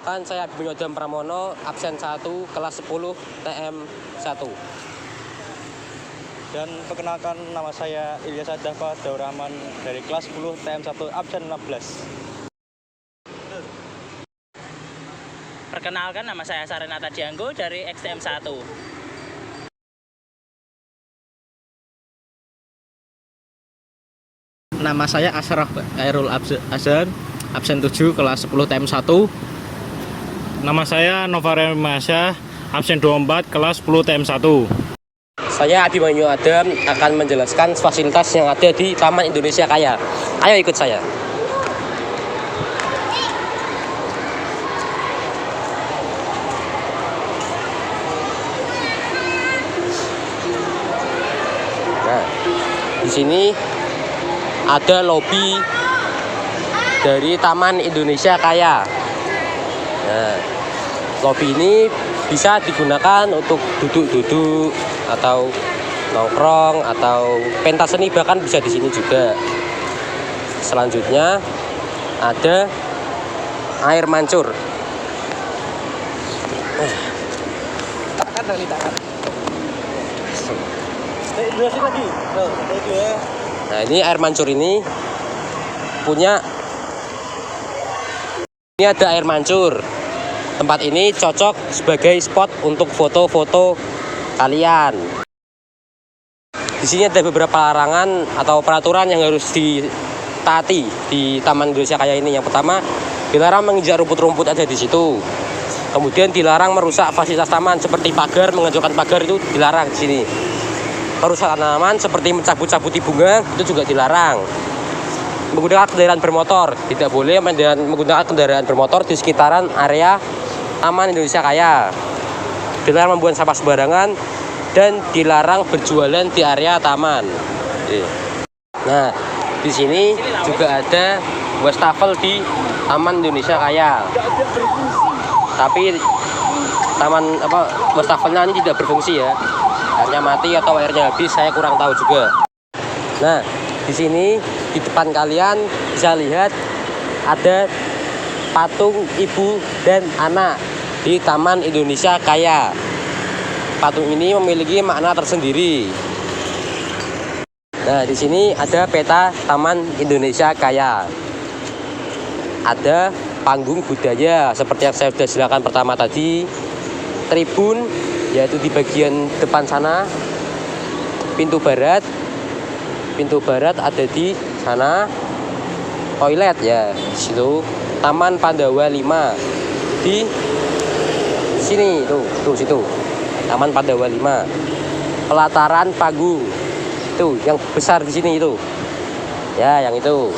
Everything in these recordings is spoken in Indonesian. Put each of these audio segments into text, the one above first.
Kan saya Bimo Pramono, absen 1, kelas 10, TM 1. Dan perkenalkan, nama saya Ilyas Adhava Daur Rahman dari kelas 10 TM 1 absen 16. Perkenalkan, nama saya Sarenata Dianggo dari XTM 1. Nama saya Ashraf Khairul Azhar, absen 7, kelas 10 TM 1. Nama saya Novaren Masya, absen 24, kelas 10 TM 1. Saya Abimanyu Adam akan menjelaskan fasilitas yang ada di Taman Indonesia Kaya. Ayo ikut saya. Nah, di sini ada lobi dari Taman Indonesia Kaya. Nah, lobi ini bisa digunakan untuk duduk-duduk atau nongkrong atau pentas seni, bahkan bisa di sini juga. Selanjutnya ada air mancur. Nah, ini air mancur ini ada air mancur. Tempat ini cocok sebagai spot untuk foto-foto kalian. Di sini ada beberapa larangan atau peraturan yang harus ditaati di Taman Indonesia Kaya ini. Yang pertama, dilarang menginjak rumput-rumput ada di situ. Kemudian dilarang merusak fasilitas taman seperti pagar, menghancurkan pagar itu dilarang di sini. Merusak tanaman seperti mencabut-cabuti bunga itu juga dilarang. Menggunakan kendaraan bermotor, tidak boleh menggunakan kendaraan bermotor di sekitaran area Taman Indonesia Kaya. Dilarang membuang sampah sembarangan dan dilarang berjualan di area taman. Nah, di sini juga ada wastafel di Taman Indonesia Kaya. Tapi wastafelnya ini tidak berfungsi ya. Airnya mati atau airnya habis, saya kurang tahu juga. Nah, di sini di depan kalian bisa lihat ada patung ibu dan anak di Taman Indonesia Kaya. Patung ini memiliki makna tersendiri. Nah, di sini ada peta Taman Indonesia Kaya. Ada panggung budaya seperti yang saya sudah jelaskan pertama tadi. Tribun yaitu di bagian depan sana. Pintu barat ada di sana. Toilet ya di situ. Taman Pandawa 5 di sini tuh situ. Taman Pandawa 5. Pelataran panggung itu yang besar di sini itu. Ya, yang itu.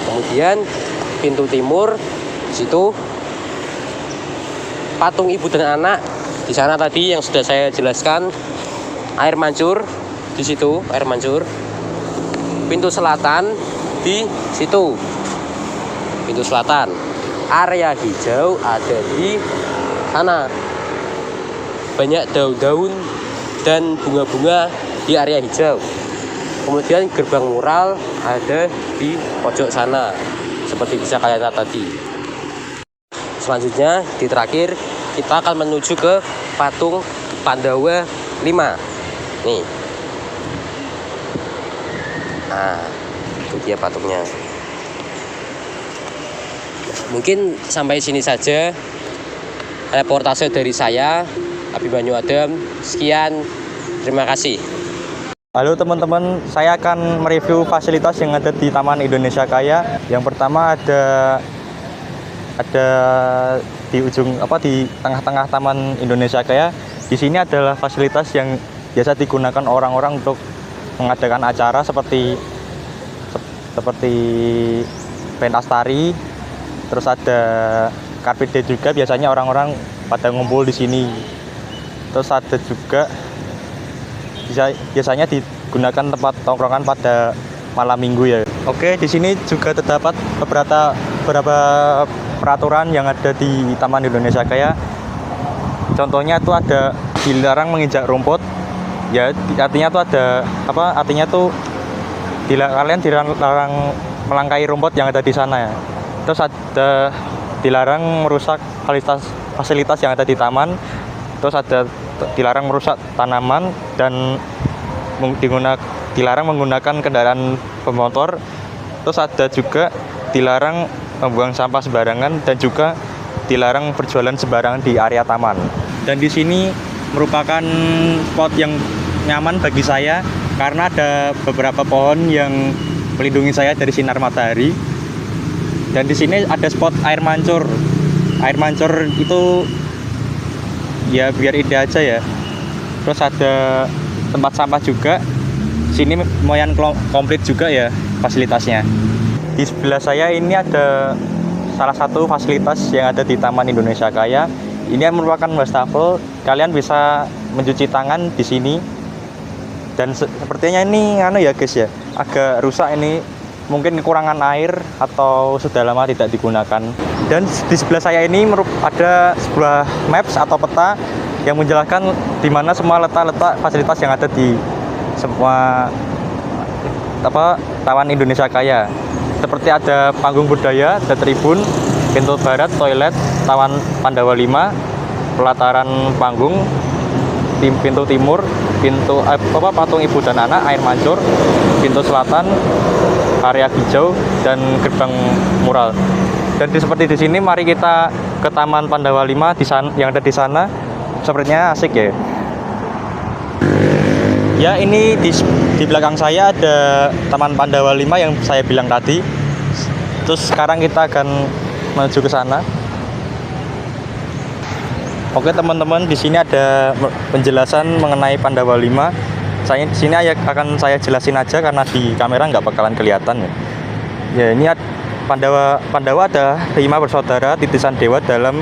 Kemudian pintu timur di situ. Patung ibu dan anak di sana tadi yang sudah saya jelaskan. Air mancur di situ, air mancur. Pintu selatan di situ. Pintu selatan. Area hijau ada di sana. Banyak daun-daun dan bunga-bunga di area hijau. Kemudian gerbang mural ada di pojok sana, seperti bisa kalian lihat tadi. Selanjutnya di terakhir kita akan menuju ke patung Pandawa 5. Nih. Nah, itu dia patungnya. Mungkin sampai sini saja reportase dari saya, Abimanyu Adam. Sekian, terima kasih. Halo teman-teman, saya akan mereview fasilitas yang ada di Taman Indonesia Kaya. Yang pertama ada di tengah-tengah Taman Indonesia Kaya. Di sini adalah fasilitas yang biasa digunakan orang-orang untuk mengadakan acara seperti pentas tari. Terus ada Car Free Day juga, biasanya orang-orang pada ngumpul di sini. Terus ada juga biasanya digunakan tempat tongkrongan pada malam minggu ya. Oke, di sini juga terdapat beberapa peraturan yang ada di Taman Indonesia Kaya. Contohnya itu ada dilarang menginjak rumput. Ya, artinya tuh kalian dilarang melangkahi rumput yang ada di sana ya. Terus ada dilarang merusak fasilitas yang ada di taman, terus ada dilarang merusak tanaman dan dilarang menggunakan kendaraan bermotor, terus ada juga dilarang membuang sampah sembarangan dan juga dilarang berjualan sembarangan di area taman. Dan di sini merupakan spot yang nyaman bagi saya karena ada beberapa pohon yang melindungi saya dari sinar matahari. Dan di sini ada spot air mancur. Air mancur itu ya biar indah aja ya. Terus ada tempat sampah juga. Sini lumayan komplit juga ya fasilitasnya. Di sebelah saya ini ada salah satu fasilitas yang ada di Taman Indonesia Kaya. Ini merupakan wastafel. Kalian bisa mencuci tangan di sini. Dan sepertinya ini ya guys ya, agak rusak ini. Mungkin kekurangan air atau sudah lama tidak digunakan. Dan di sebelah saya ini ada sebuah maps atau peta yang menjelaskan di mana semua letak-letak fasilitas yang ada di semua Taman Indonesia Kaya. Seperti ada panggung budaya, ada tribun, pintu barat, toilet, Taman Pandawa 5, pelataran panggung, pintu timur, pintu patung ibu dan anak, air mancur, pintu selatan, area hijau, dan gerbang mural. Dan seperti di sini, mari kita ke Taman Pandawa 5 yang ada di sana. Sepertinya asik ya. Ya, ini di belakang saya ada Taman Pandawa 5 yang saya bilang tadi. Terus sekarang kita akan menuju ke sana. Oke teman-teman, di sini ada penjelasan mengenai Pandawa 5. Di sini akan saya jelasin aja karena di kamera nggak bakalan kelihatan ya. Ya, ini Pandawa ada 5 bersaudara titisan dewa dalam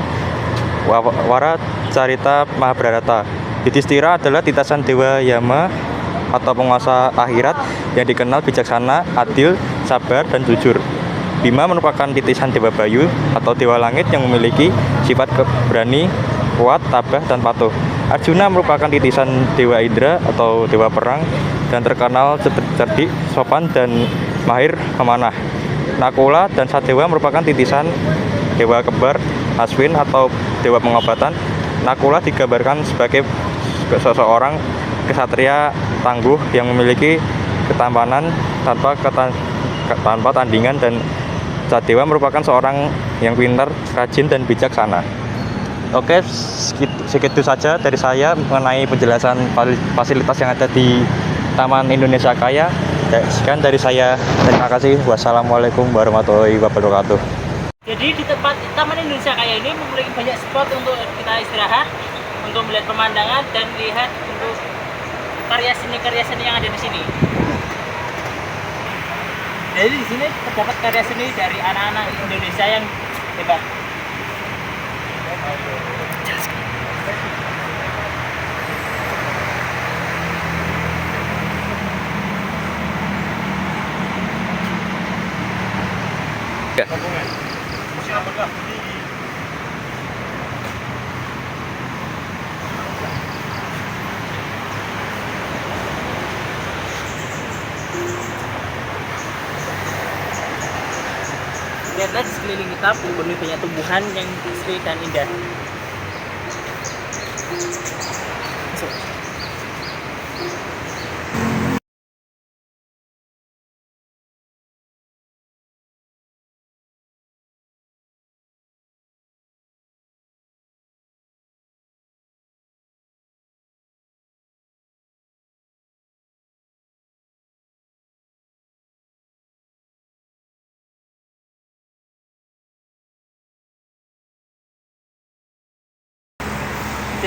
Wara Carita Mahabharata. Yudhistira adalah titisan dewa Yama atau penguasa akhirat yang dikenal bijaksana, adil, sabar, dan jujur. Bima merupakan titisan dewa Bayu atau dewa langit yang memiliki sifat berani, kuat, tabah, dan patuh. Arjuna merupakan titisan dewa Indra atau dewa perang dan terkenal cerdik, sopan, dan mahir memanah. Nakula dan Sadewa merupakan titisan dewa kembar Aswin atau dewa pengobatan. Nakula digambarkan sebagai seseorang kesatria tangguh yang memiliki ketampanan tanpa tandingan, dan Sadewa merupakan seorang yang pintar, rajin, dan bijaksana. Oke, segitu saja dari saya mengenai penjelasan fasilitas yang ada di Taman Indonesia Kaya. Sekian dari saya. Terima kasih. Wassalamualaikum warahmatullahi wabarakatuh. Jadi di tempat Taman Indonesia Kaya ini memiliki banyak spot untuk kita istirahat, untuk melihat pemandangan dan lihat untuk karya seni yang ada di sini. Jadi di sini terdapat karya seni dari anak-anak Indonesia yang hebat. Lihatlah di sekeliling kita penuh banyak tumbuhan yang asri dan indah.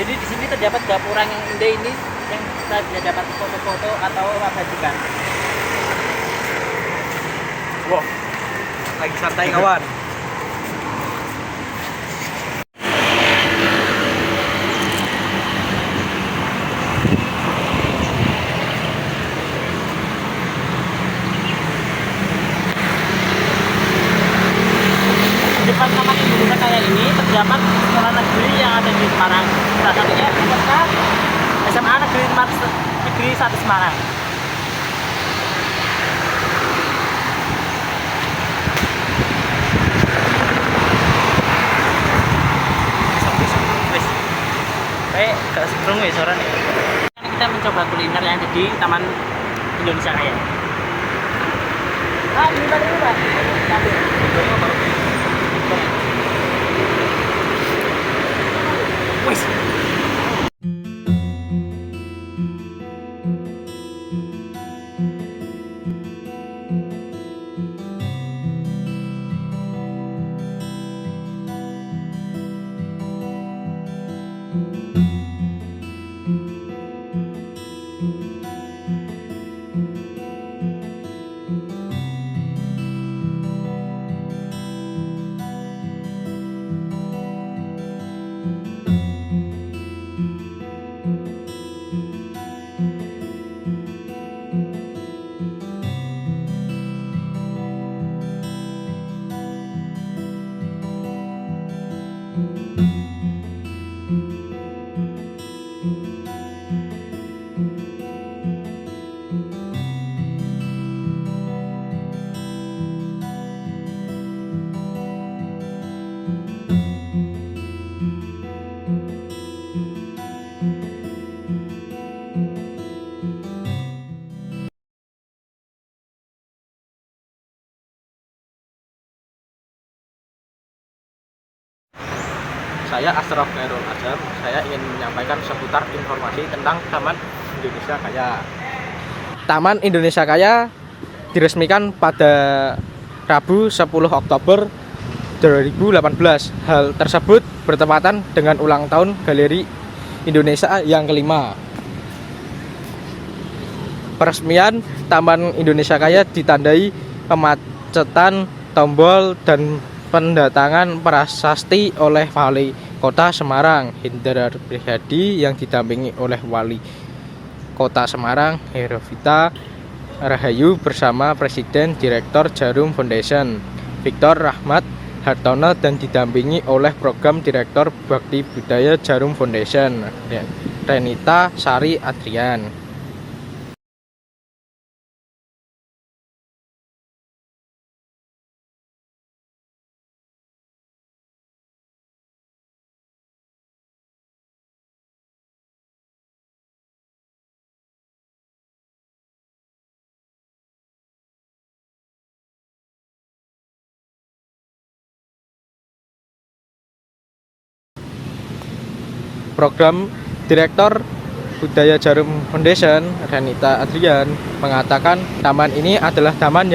Jadi di sini terdapat gapura yang indah ini yang kita bisa dapat foto-foto atau abadikan. Wow, lagi santai kawan. Di depan Taman Indonesia Kaya ini terdapat sekolah negeri yang ada di Semarang. Salah satunya SMK SMA Negeri 1 Semarang. gak sekrung ya suara nih. Kita mencoba kuliner yang ada di Taman Indonesia Kaya. Ah, ini tadi Pak. Wes. Saya Asraf Khairul Azhar. Saya ingin menyampaikan seputar informasi tentang Taman Indonesia Kaya. Taman Indonesia Kaya diresmikan pada Rabu 10 Oktober 2018. Hal tersebut bertepatan dengan ulang tahun Galeri Indonesia yang kelima. Peresmian Taman Indonesia Kaya ditandai pemacetan tombol dan pendatangan prasasti oleh Wali Kota Semarang Hendrar Prihadi yang didampingi oleh Wali Kota Semarang Herovita Rahayu bersama Presiden Direktur Jarum Foundation Victor Rahmat Hartono dan didampingi oleh Program Direktur Bakti Budaya Jarum Foundation Renita Sari Adrian. Program Direktur Budaya Jarum Foundation Renita Adrian mengatakan taman ini adalah taman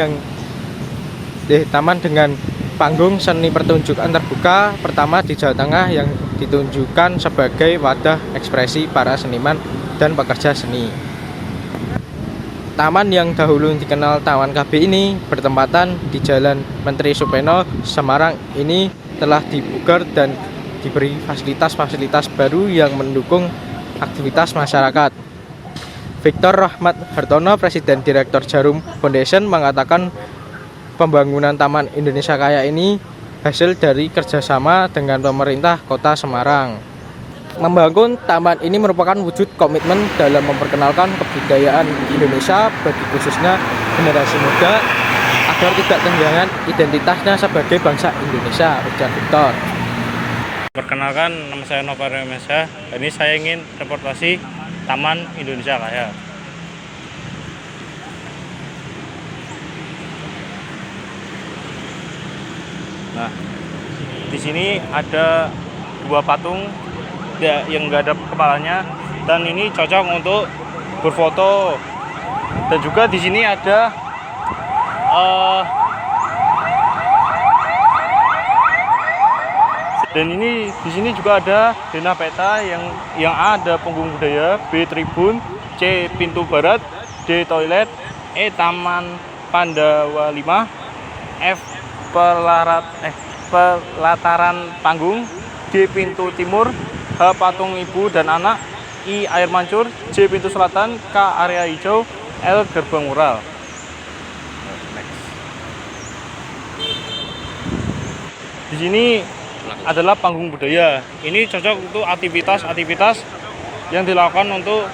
dengan panggung seni pertunjukan terbuka pertama di Jawa Tengah yang ditunjukkan sebagai wadah ekspresi para seniman dan pekerja seni. Taman yang dahulu dikenal Taman KB ini bertempatan di Jalan Menteri Supeno, Semarang ini telah dibugar dan diberi fasilitas-fasilitas baru yang mendukung aktivitas masyarakat. Victor Rahmat Hartono, Presiden Direktur Jarum Foundation mengatakan pembangunan Taman Indonesia Kaya ini hasil dari kerjasama dengan pemerintah Kota Semarang. Membangun taman ini merupakan wujud komitmen dalam memperkenalkan kebudayaan Indonesia bagi khususnya generasi muda agar tidak kehilangan identitasnya sebagai bangsa Indonesia, ujar Victor. Perkenalkan, nama saya Nova Remesya. Ini saya ingin reportasi Taman Indonesia Kaya. Nah, di sini ada dua patung yang nggak ada kepalanya, dan ini cocok untuk berfoto. Dan juga di sini ada dan ini di sini juga ada Dena Peta yang A ada punggung budaya, B tribun, C pintu barat, D toilet, E taman Pandawa 5, F pelataran panggung, G pintu timur, H patung ibu dan anak, I air mancur, J pintu selatan, K area hijau, L gerbang mural. Di sini adalah panggung budaya. Ini cocok untuk aktivitas-aktivitas yang dilakukan untuk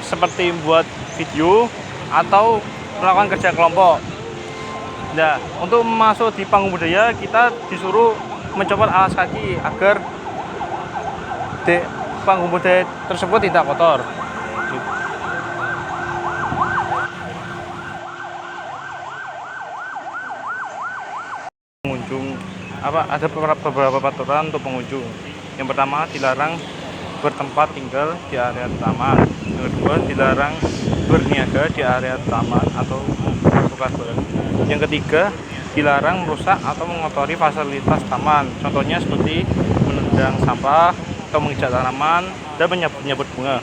seperti membuat video atau melakukan kerja kelompok. Nah, untuk masuk di panggung budaya kita disuruh mencopot alas kaki agar panggung budaya tersebut tidak kotor. Pengunjung ada beberapa peraturan untuk pengunjung. Yang pertama, dilarang bertempat tinggal di area taman. Yang kedua, dilarang berniaga di area taman atau bertukar barang. Yang ketiga, dilarang merusak atau mengotori fasilitas taman. Contohnya seperti menendang sampah atau menginjak tanaman dan menyabut bunga.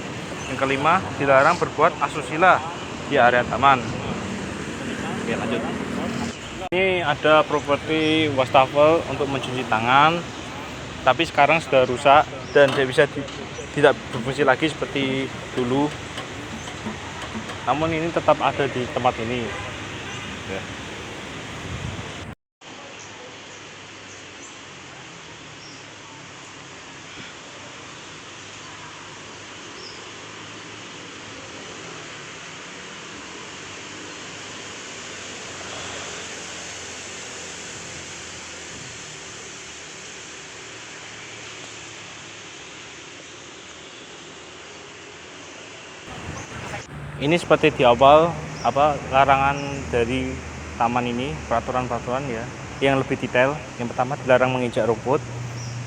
Yang kelima, dilarang berbuat asusila di area taman. Oke, lanjut. Ini ada properti wastafel untuk mencuci tangan, tapi sekarang sudah rusak dan tidak berfungsi lagi seperti dulu. Namun ini tetap ada di tempat ini. Ya. Ini seperti di awal larangan dari taman ini, peraturan-peraturan ya yang lebih detail. Yang pertama, dilarang menginjak rumput.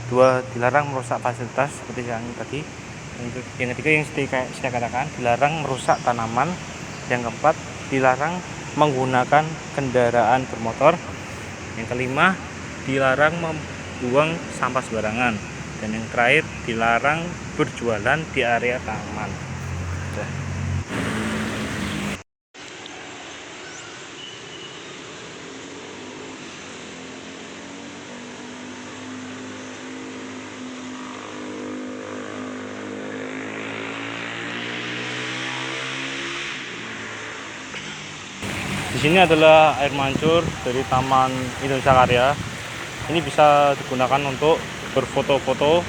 Dua, dilarang merusak fasilitas seperti yang tadi. Yang ketiga, yang saya katakan, dilarang merusak tanaman. Yang keempat, dilarang menggunakan kendaraan bermotor. Yang kelima, dilarang membuang sampah sembarangan. Dan yang terakhir, dilarang berjualan di area taman. Udah. Di sini adalah air mancur dari Taman Indonesia Karya. Ini bisa digunakan untuk berfoto-foto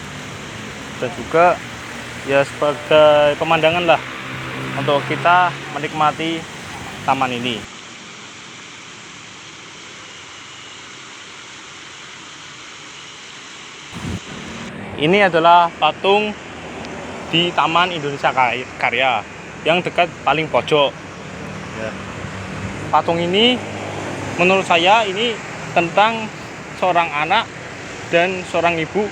dan juga ya sebagai pemandangan lah untuk kita menikmati taman ini. Ini adalah patung di Taman Indonesia Karya yang dekat paling pojok. Ya. Patung ini menurut saya ini tentang seorang anak dan seorang ibu.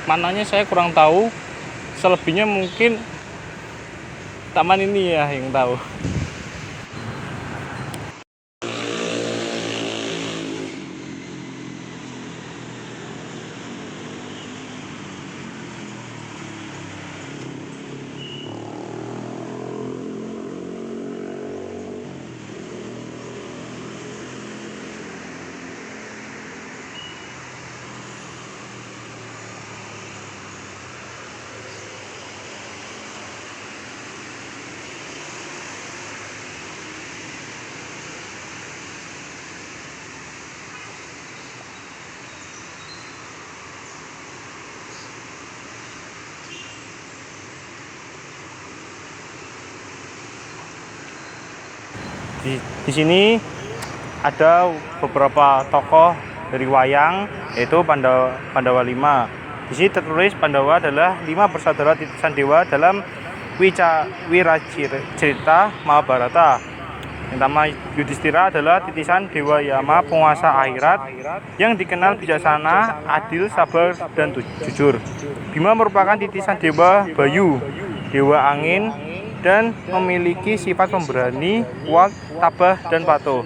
Mananya saya kurang tahu, selebihnya mungkin taman ini ya yang tahu. Di sini ada beberapa tokoh dari wayang, yaitu Pandawa 5. Di sini tertulis Pandawa adalah 5 bersaudara titisan dewa dalam Wiracirita Mahabharata. Yang pertama, Yudhistira adalah titisan dewa Yama, penguasa akhirat yang dikenal bijaksana, adil, sabar, dan jujur. Bima merupakan titisan dewa Bayu, dewa angin, dan memiliki sifat pemberani, kuat, tabah, dan patuh.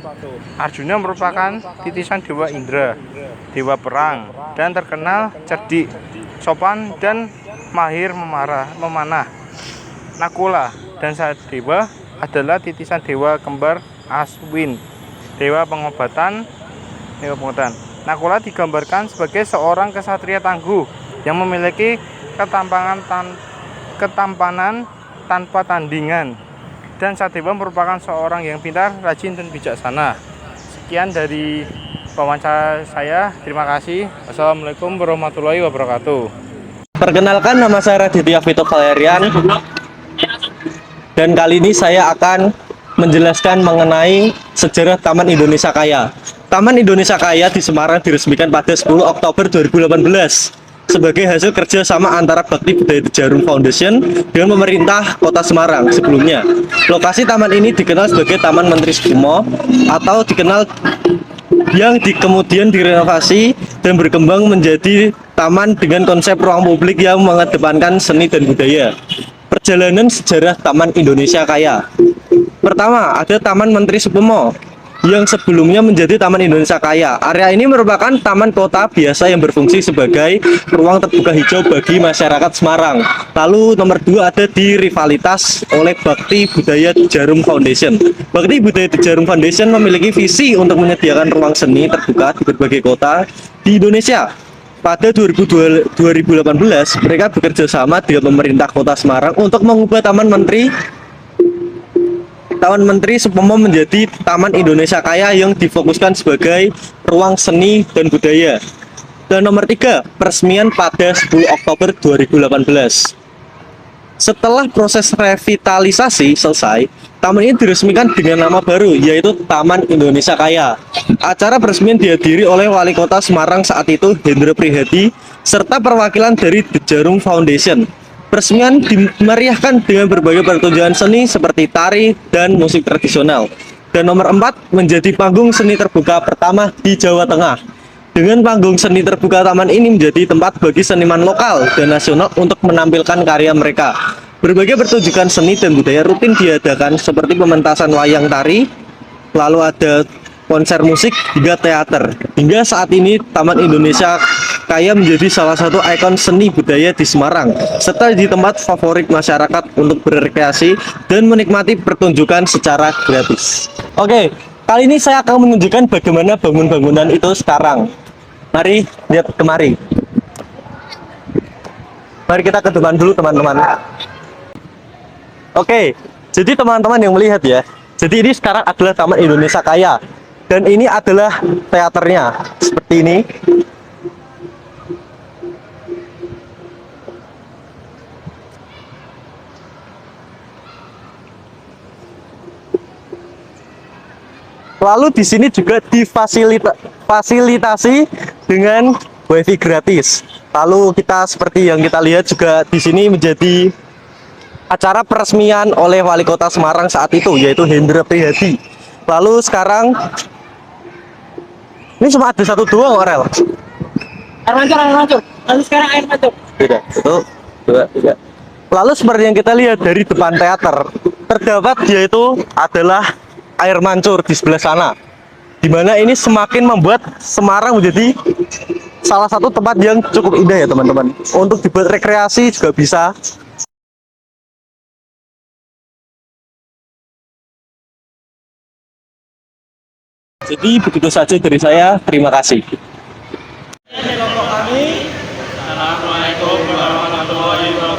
Arjuna merupakan titisan dewa Indra, dewa perang, dan terkenal cerdik, sopan, dan mahir memanah. Nakula dan Sadewa adalah titisan dewa kembar Aswin, dewa pengobatan. Nakula digambarkan sebagai seorang kesatria tangguh yang memiliki ketampanan tanpa tandingan, dan Sadewa merupakan seorang yang pintar, rajin, dan bijaksana. Sekian dari wawancara saya. Terima kasih. Wassalamualaikum warahmatullahi wabarakatuh. Perkenalkan, nama saya Raditya Vito Valerian, dan kali ini saya akan menjelaskan mengenai sejarah Taman Indonesia Kaya. Taman Indonesia Kaya di Semarang diresmikan pada 10 Oktober 2018. sebagai hasil kerjasama antara Bakti Budaya Jarum Foundation dengan pemerintah Kota Semarang sebelumnya. Lokasi taman ini dikenal sebagai Taman Menteri Supomo atau dikenal yang kemudian direnovasi dan berkembang menjadi taman dengan konsep ruang publik yang mengedepankan seni dan budaya. Perjalanan sejarah Taman Indonesia Kaya. Pertama, ada Taman Menteri Supomo yang sebelumnya menjadi Taman Indonesia Kaya. Area ini merupakan taman kota biasa yang berfungsi sebagai ruang terbuka hijau bagi masyarakat Semarang. Lalu nomor 2 ada di rivalitas oleh Bakti Budaya Jarum Foundation. Bakti Budaya Jarum Foundation memiliki visi untuk menyediakan ruang seni terbuka di berbagai kota di Indonesia. Pada 2018, mereka bekerja sama dengan pemerintah Kota Semarang untuk mengubah Taman Menteri Supomo menjadi Taman Indonesia Kaya yang difokuskan sebagai ruang seni dan budaya. Dan nomor 3, peresmian pada 10 Oktober 2018. Setelah proses revitalisasi selesai, taman ini diresmikan dengan nama baru, yaitu Taman Indonesia Kaya. Acara peresmian dihadiri oleh Wali Kota Semarang saat itu, Hendra Prihadi, serta perwakilan dari The Jarum Foundation. Peresmian dimeriahkan dengan berbagai pertunjukan seni seperti tari dan musik tradisional. Dan nomor 4, menjadi panggung seni terbuka pertama di Jawa Tengah. Dengan panggung seni terbuka taman ini menjadi tempat bagi seniman lokal dan nasional untuk menampilkan karya mereka. Berbagai pertunjukan seni dan budaya rutin diadakan seperti pementasan wayang tari, lalu ada konser musik hingga teater. Hingga saat ini Taman Indonesia Kaya menjadi salah satu ikon seni budaya di Semarang, serta di tempat favorit masyarakat untuk berrekreasi dan menikmati pertunjukan secara gratis. Oke, kali ini saya akan menunjukkan bagaimana bangunan itu sekarang. Mari lihat kemari. Mari kita ke depan dulu teman-teman. Oke, jadi teman-teman yang melihat ya. Jadi ini sekarang adalah Taman Indonesia Kaya. Dan ini adalah teaternya. Seperti ini. Lalu di sini juga difasilitasi dengan wifi gratis. Lalu kita seperti yang kita lihat juga di sini menjadi acara peresmian oleh Wali Kota Semarang saat itu, yaitu Hendra Prihadi. Lalu sekarang ini cuma ada satu doang, Orel. Air mancur. Lalu sekarang air mancur. Tidak, itu dua, tiga. Lalu seperti yang kita lihat dari depan teater, terdapat yaitu adalah air mancur di sebelah sana, dimana ini semakin membuat Semarang menjadi salah satu tempat yang cukup indah ya teman-teman. Untuk dibuat rekreasi juga bisa. Jadi begitu saja dari saya, terima kasih. Assalamualaikum warahmatullahi wabarakatuh.